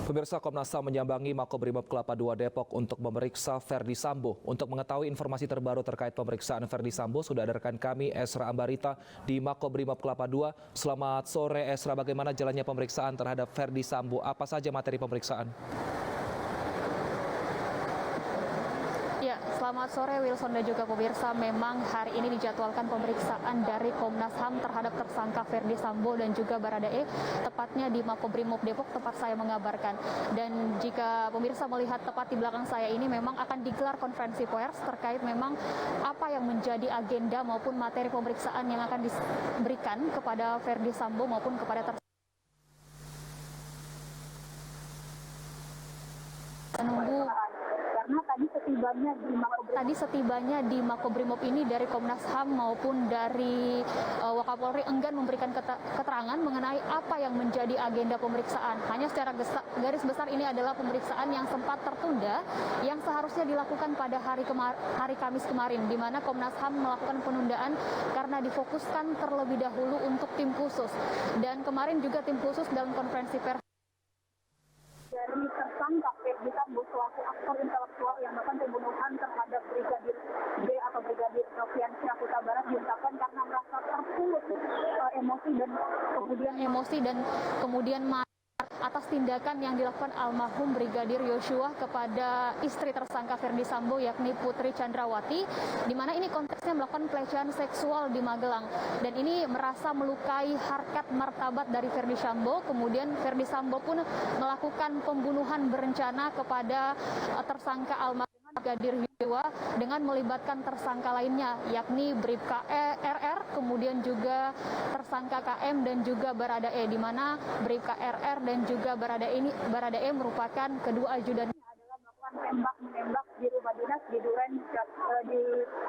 Pemirsa, Komnas HAM menyambangi Makobrimob Kelapa II Depok untuk memeriksa Ferdy Sambo. Untuk mengetahui informasi terbaru terkait pemeriksaan Ferdy Sambo, sudah ada rekan kami Esra Ambarita di Makobrimob Kelapa II. Selamat sore Esra, bagaimana jalannya pemeriksaan terhadap Ferdy Sambo? Apa saja materi pemeriksaan? Ya, selamat sore Wilson dan juga pemirsa. Memang hari ini dijadwalkan pemeriksaan dari Komnas HAM terhadap tersangka Ferdy Sambo dan juga Baradae, tepatnya di Makobrimob Depok tempat saya mengabarkan. Dan jika pemirsa melihat tepat di belakang saya ini, memang akan digelar konferensi pers terkait memang apa yang menjadi agenda maupun materi pemeriksaan yang akan diberikan kepada Ferdy Sambo maupun kepada tersangka. Menunggu karena tadi setibanya di Makobrimob ini dari Komnas HAM maupun dari Wakapolri enggan memberikan keterangan mengenai apa yang menjadi agenda pemeriksaan. Hanya secara garis besar ini adalah pemeriksaan yang sempat tertunda yang seharusnya dilakukan pada hari Kamis kemarin, di mana Komnas HAM melakukan penundaan karena difokuskan terlebih dahulu untuk tim khusus. Dan kemarin juga tim khusus dalam konferensi pers dari tersangka Ferdy Sambo selaku aktor intelektual yang melakukan pembunuhan terhadap Brigadir J atau Brigadir Nofriansyah Huta Barat diungkapkan karena merasa terpuruk emosi dan kemudian atas tindakan yang dilakukan almarhum Brigadir Yosua kepada istri tersangka Ferdy Sambo yakni Putri Chandrawati, di mana ini konteksnya melakukan pelecehan seksual di Magelang, dan ini merasa melukai harkat martabat dari Ferdy Sambo. Kemudian Ferdy Sambo pun melakukan pembunuhan berencana kepada tersangka almarhum Brigadir Yosua dengan melibatkan tersangka lainnya yakni Bribka RR, kemudian juga tersangka KM dan juga Baradae, di mana Bribka RR dan juga Baradae merupakan kedua ajudan tembak-menembak di rumah dinas di Duren di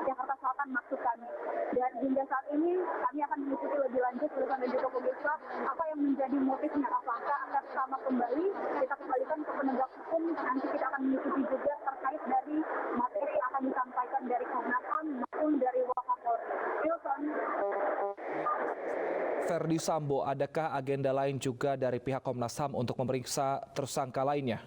Jakarta Selatan maksud kami. Dan hingga saat ini kami akan mengikuti lebih lanjut dan juga pemirsa apa yang menjadi motifnya, apakah akan sama kembali kita kembalikan ke penegak hukum. Nanti kita akan mengikuti juga terkait dari materi yang akan disampaikan dari Komnas HAM maupun dari Wakapolri. Wilson. Ferdy Sambo, adakah agenda lain juga dari pihak Komnas HAM untuk memeriksa tersangka lainnya?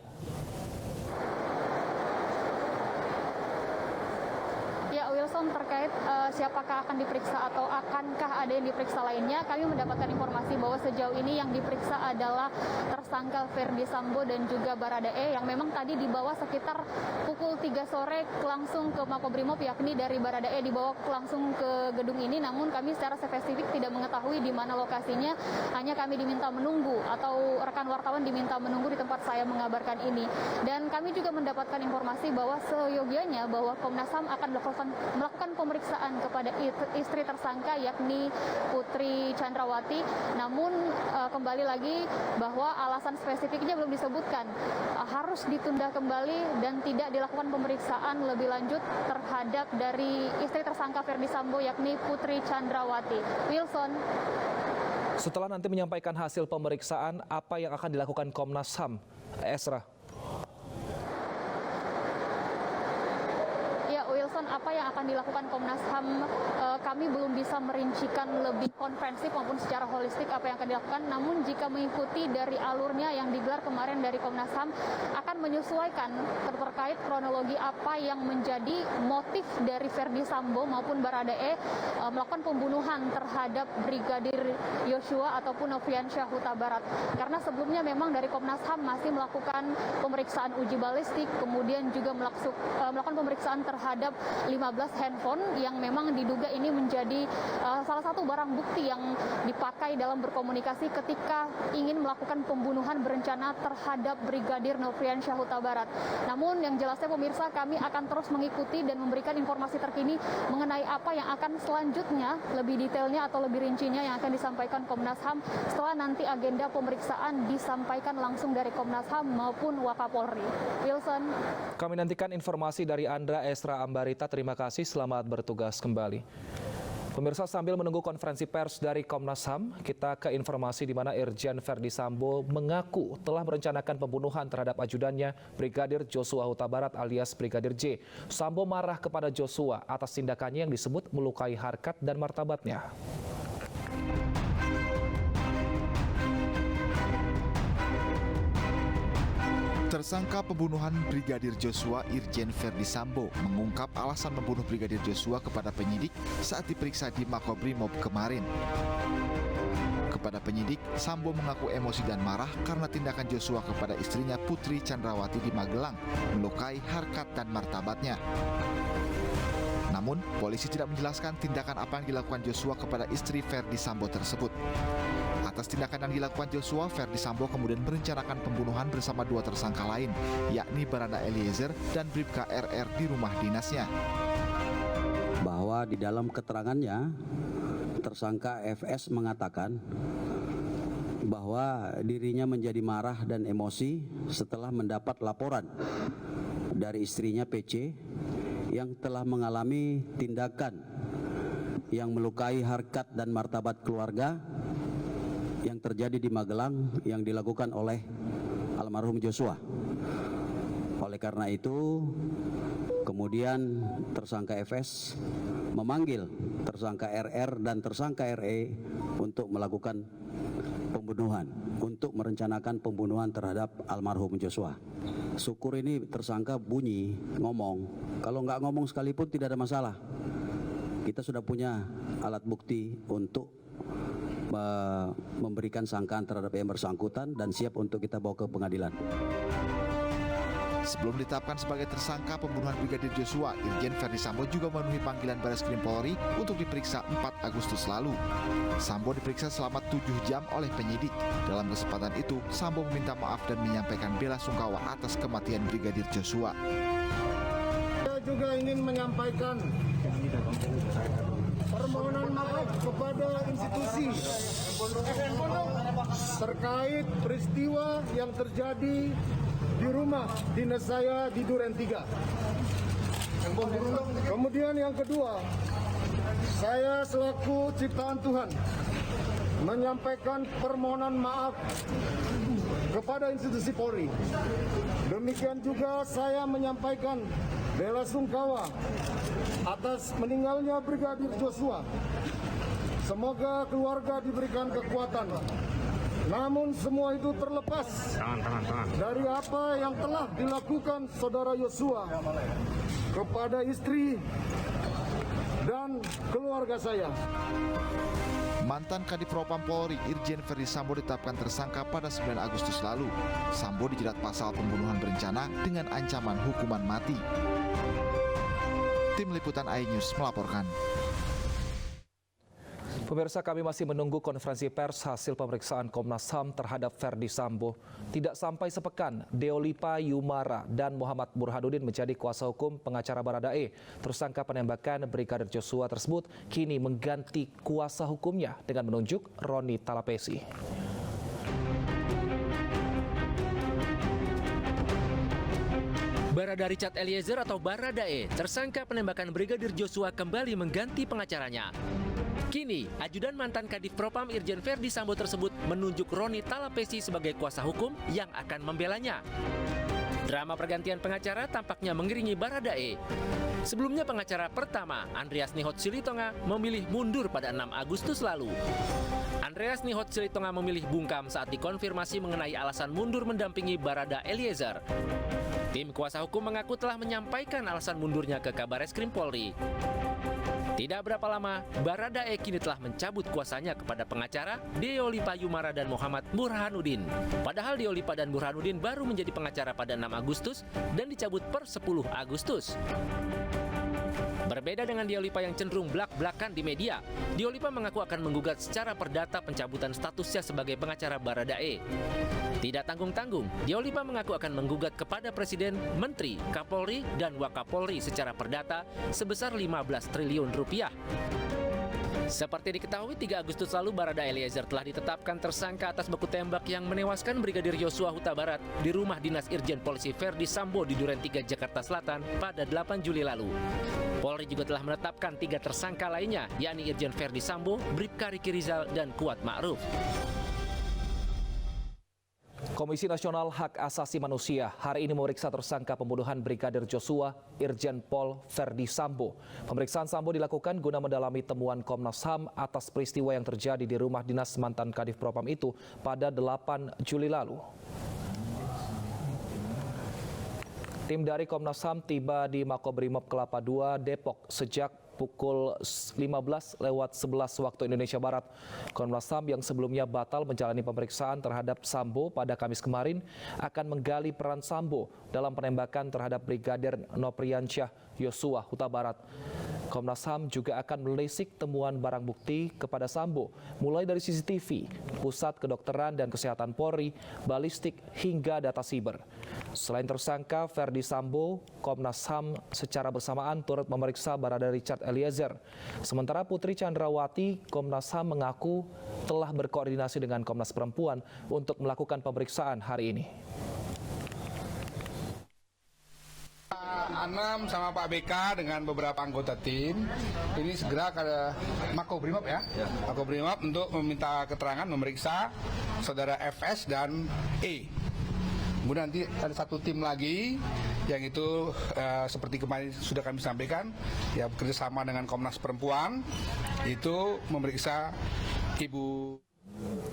Wilson, terkait siapakah akan diperiksa atau akankah ada yang diperiksa lainnya, kami mendapatkan informasi bahwa sejauh ini yang diperiksa adalah tersangka Ferdy Sambo dan juga Baradae yang memang tadi dibawa sekitar pukul 3 sore langsung ke Makobrimob, yakni dari Baradae dibawa langsung ke gedung ini. Namun kami secara spesifik tidak mengetahui di mana lokasinya, hanya kami diminta menunggu atau rekan wartawan diminta menunggu di tempat saya mengabarkan ini. Dan kami juga mendapatkan informasi bahwa seyogianya bahwa Komnas HAM akan melakukan pemeriksaan kepada istri tersangka yakni Putri Chandrawati. Namun kembali lagi bahwa alasan spesifiknya belum disebutkan, harus ditunda kembali dan tidak dilakukan pemeriksaan lebih lanjut terhadap dari istri tersangka Ferdy Sambo yakni Putri Chandrawati. Wilson. Setelah nanti menyampaikan hasil pemeriksaan, apa yang akan dilakukan Komnas HAM? Esra. Wilson, apa yang akan dilakukan Komnas HAM, kami belum bisa merincikan lebih komprehensif maupun secara holistik apa yang akan dilakukan. Namun jika mengikuti dari alurnya yang digelar kemarin dari Komnas HAM, akan menyesuaikan terkait kronologi apa yang menjadi motif dari Ferdy Sambo maupun Baradae melakukan pembunuhan terhadap Brigadir Yosua ataupun Nofriansyah Huta Barat. Karena sebelumnya memang dari Komnas HAM masih melakukan pemeriksaan uji balistik, kemudian juga melakukan pemeriksaan terhadap 15 handphone yang memang diduga ini menjadi salah satu barang bukti yang dipakai dalam berkomunikasi ketika ingin melakukan pembunuhan berencana terhadap Brigadir Nofriansyah Huta Barat. Namun yang jelasnya pemirsa, kami akan terus mengikuti dan memberikan informasi terkini mengenai apa yang akan selanjutnya, lebih detailnya atau lebih rincinya yang akan disampaikan Komnas HAM setelah nanti agenda pemeriksaan disampaikan langsung dari Komnas HAM maupun Wakapolri. Wilson. Kami nantikan informasi dari Anda, Esra Ambarita. Terima kasih, selamat bertugas kembali. Pemirsa, sambil menunggu konferensi pers dari Komnas HAM, kita ke informasi di mana Irjen Ferdy Sambo mengaku telah merencanakan pembunuhan terhadap ajudannya Brigadir Joshua Huta Barat alias Brigadir J. Sambo marah kepada Joshua atas tindakannya yang disebut melukai harkat dan martabatnya. Tersangka pembunuhan Brigadir Joshua Irjen Verdi Sambo mengungkap alasan membunuh Brigadir Joshua kepada penyidik saat diperiksa di Makobrimob kemarin. Kepada penyidik, Sambo mengaku emosi dan marah karena tindakan Joshua kepada istrinya Putri Chandrawati di Magelang melukai harkat dan martabatnya. Namun, polisi tidak menjelaskan tindakan apa yang dilakukan Joshua kepada istri Verdi Sambo tersebut. Atas tindakan yang dilakukan Joshua, Verdi Sambo kemudian merencanakan pembunuhan bersama dua tersangka lain, yakni Barada Eliezer dan Bribka RR di rumah dinasnya. Bahwa di dalam keterangannya, tersangka FS mengatakan bahwa dirinya menjadi marah dan emosi setelah mendapat laporan dari istrinya PC yang telah mengalami tindakan yang melukai harkat dan martabat keluarga yang terjadi di Magelang yang dilakukan oleh almarhum Joshua. Oleh karena itu, kemudian tersangka FS memanggil tersangka RR dan tersangka RE untuk melakukan pembunuhan, untuk merencanakan pembunuhan terhadap almarhum Joshua. Syukur ini tersangka bunyi, ngomong. Kalau nggak ngomong sekalipun tidak ada masalah. Kita sudah punya alat bukti untuk memberikan sangkaan terhadap yang bersangkutan dan siap untuk kita bawa ke pengadilan. Sebelum ditetapkan sebagai tersangka pembunuhan Brigadir Joshua, Irjen Verdi Sambo juga memenuhi panggilan Bareskrim Polri untuk diperiksa 4 Agustus lalu. Sambo diperiksa selama 7 jam oleh penyidik. Dalam kesempatan itu, Sambo meminta maaf dan menyampaikan bela sungkawa atas kematian Brigadir Joshua. Saya juga ingin menyampaikan permohonan maaf kepada institusi terkait peristiwa yang terjadi di rumah dinas saya di Duren 3. Kemudian yang kedua, saya selaku ciptaan Tuhan menyampaikan permohonan maaf kepada institusi Polri. Demikian juga saya menyampaikan bela sungkawa atas meninggalnya Brigadir Joshua. Semoga keluarga diberikan kekuatan. Namun semua itu terlepas dari apa yang telah dilakukan saudara Joshua kepada istri dan keluarga saya. Mantan Kadif Propam Polri Irjen Verdi Sambo ditetapkan tersangka pada 9 Agustus lalu. Sambo dijerat pasal pembunuhan berencana dengan ancaman hukuman mati. Tim Liputan iNews melaporkan. Pemirsa, kami masih menunggu konferensi pers hasil pemeriksaan Komnas HAM terhadap Verdi Sambo. Tidak sampai sepekan, Deolipa Yumara dan Muhammad Burhanuddin menjadi kuasa hukum pengacara Baradae. Tersangka penembakan Brigadir Joshua tersebut kini mengganti kuasa hukumnya dengan menunjuk Roni Talapesi. Barada Richard Eliezer atau Baradae, tersangka penembakan Brigadir Joshua kembali mengganti pengacaranya. Kini, ajudan mantan Kadif Propam Irjen Verdi Sambo tersebut menunjuk Roni Talapesi sebagai kuasa hukum yang akan membelanya. Drama pergantian pengacara tampaknya mengiringi Baradae. Sebelumnya pengacara pertama, Andreas Nihot Silitonga, memilih mundur pada 6 Agustus lalu. Andreas Nihot Silitonga memilih bungkam saat dikonfirmasi mengenai alasan mundur mendampingi Barada Eliezer. Tim kuasa hukum mengaku telah menyampaikan alasan mundurnya ke Kabareskrim Polri. Tidak berapa lama, Baradae kini telah mencabut kuasanya kepada pengacara Deolipa Yumara dan Muhammad Burhanuddin. Padahal Deolipa dan Burhanuddin baru menjadi pengacara pada 6 Agustus dan dicabut per 10 Agustus. Berbeda dengan Deolipa yang cenderung blak-blakan di media, Deolipa mengaku akan menggugat secara perdata pencabutan statusnya sebagai pengacara Baradae. Tidak tanggung-tanggung, Deolipa mengaku akan menggugat kepada Presiden, Menteri, Kapolri, dan Wakapolri secara perdata sebesar 15 triliun rupiah. Seperti diketahui, 3 Agustus lalu Barada Eliezer telah ditetapkan tersangka atas baku tembak yang menewaskan Brigadir Joshua Huta Barat di rumah dinas Irjen Polisi Verdi Sambo di Duren 3, Jakarta Selatan pada 8 Juli lalu. Polri juga telah menetapkan 3 tersangka lainnya, yakni Irjen Verdi Sambo, Bribka Riki Rizal, dan Kuat Ma'ruf. Komisi Nasional Hak Asasi Manusia hari ini memeriksa tersangka pembunuhan Brigadir Joshua, Irjen Pol Verdi Sambo. Pemeriksaan Sambo dilakukan guna mendalami temuan Komnas HAM atas peristiwa yang terjadi di rumah dinas mantan Kadif Propam itu pada 8 Juli lalu. Tim dari Komnas HAM tiba di Makobrimob Kelapa II, Depok sejak pukul 15:11 waktu Indonesia Barat. Komnas HAM yang sebelumnya batal menjalani pemeriksaan terhadap Sambo pada Kamis kemarin akan menggali peran Sambo dalam penembakan terhadap Brigadir Nopriansyah Yosua Huta Barat. Komnas HAM juga akan menelisik temuan barang bukti kepada Sambo, mulai dari CCTV, Pusat Kedokteran dan Kesehatan Polri, balistik hingga data siber. Selain tersangka Ferdi Sambo, Komnas HAM secara bersamaan turut memeriksa Barada Richard Eliezer. Sementara Putri Chandrawati, Komnas HAM mengaku telah berkoordinasi dengan Komnas Perempuan untuk melakukan pemeriksaan hari ini. Anam sama Pak BK dengan beberapa anggota tim ini segera ke Makobrimob Makobrimob untuk meminta keterangan, memeriksa saudara FS dan E. Kemudian nanti ada satu tim lagi yang itu seperti kemarin sudah kami sampaikan, ya bekerjasama dengan Komnas Perempuan itu memeriksa Ibu.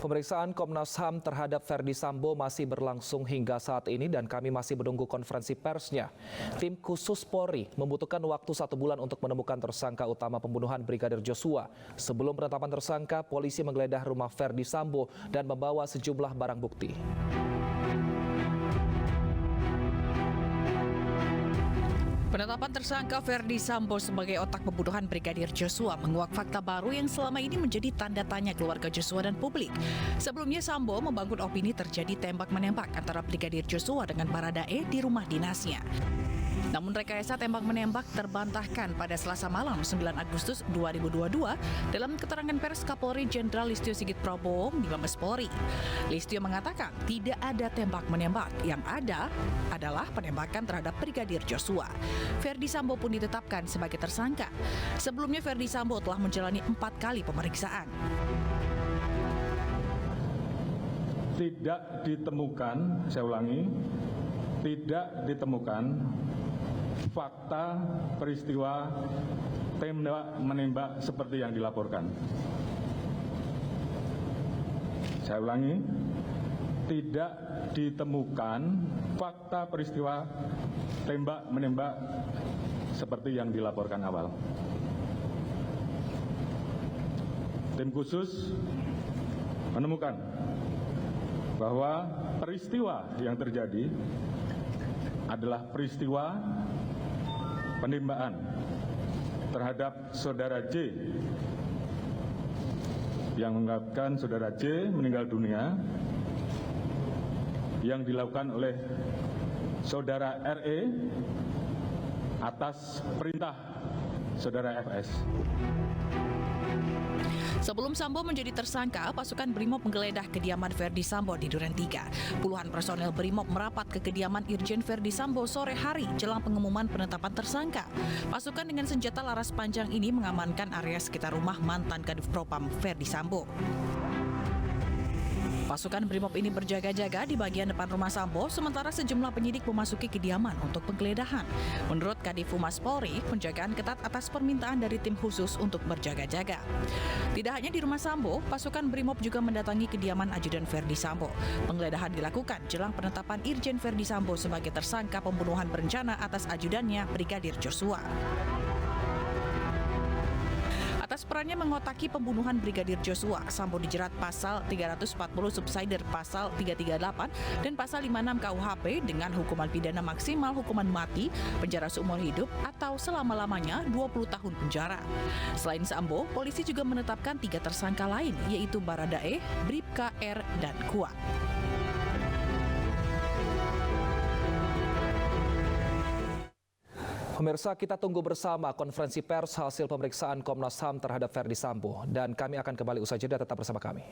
Pemeriksaan Komnas HAM terhadap Ferdi Sambo masih berlangsung hingga saat ini dan kami masih menunggu konferensi persnya. Tim khusus Polri membutuhkan waktu 1 bulan untuk menemukan tersangka utama pembunuhan Brigadir Joshua. Sebelum penetapan tersangka, polisi menggeledah rumah Ferdi Sambo dan membawa sejumlah barang bukti. Penetapan tersangka Ferdi Sambo sebagai otak pembunuhan Brigadir Joshua menguak fakta baru yang selama ini menjadi tanda tanya keluarga Joshua dan publik. Sebelumnya Sambo membangun opini terjadi tembak-menembak antara Brigadir Joshua dengan Baradae di rumah dinasnya. Namun rekayasa tembak-menembak terbantahkan pada Selasa malam 9 Agustus 2022 dalam keterangan pers Kapolri Jenderal Listio Sigit Prabowo di Mabes Polri. Listio mengatakan tidak ada tembak-menembak, yang ada adalah penembakan terhadap Brigadir Joshua. Ferdi Sambo pun ditetapkan sebagai tersangka. Sebelumnya Ferdi Sambo telah menjalani 4 kali pemeriksaan. Tidak ditemukan, saya ulangi, tidak ditemukan fakta peristiwa tembak-menembak seperti yang dilaporkan. Saya ulangi, tidak ditemukan fakta peristiwa tembak-menembak seperti yang dilaporkan awal. Tim khusus menemukan bahwa peristiwa yang terjadi adalah peristiwa penembakan terhadap saudara J yang mengakibatkan saudara J meninggal dunia yang dilakukan oleh saudara RE atas perintah saudara FS. Sebelum Sambo menjadi tersangka, pasukan Brimob menggeledah kediaman Ferdi Sambo di Duren 3. Puluhan personel Brimob merapat ke kediaman Irjen Ferdi Sambo sore hari jelang pengumuman penetapan tersangka. Pasukan dengan senjata laras panjang ini mengamankan area sekitar rumah mantan Kadif Propam Ferdi Sambo. Pasukan Brimob ini berjaga-jaga di bagian depan rumah Sambo, sementara sejumlah penyidik memasuki kediaman untuk penggeledahan. Menurut Kadif Humas Polri, penjagaan ketat atas permintaan dari tim khusus untuk berjaga-jaga. Tidak hanya di rumah Sambo, pasukan Brimob juga mendatangi kediaman Ajudan Ferdi Sambo. Penggeledahan dilakukan jelang penetapan Irjen Ferdi Sambo sebagai tersangka pembunuhan berencana atas ajudannya Brigadir Joshua. Atas perannya mengotaki pembunuhan Brigadir Joshua, Sambo dijerat pasal 340 subsider pasal 338 dan pasal 56 KUHP dengan hukuman pidana maksimal hukuman mati, penjara seumur hidup atau selama-lamanya 20 tahun penjara. Selain Sambo, polisi juga menetapkan 3 tersangka lain, yaitu Baradae, Bribka R, dan Kuat. Pemirsa, kita tunggu bersama konferensi pers hasil pemeriksaan Komnas HAM terhadap Ferdi Sambo dan kami akan kembali usai jeda, tetap bersama kami.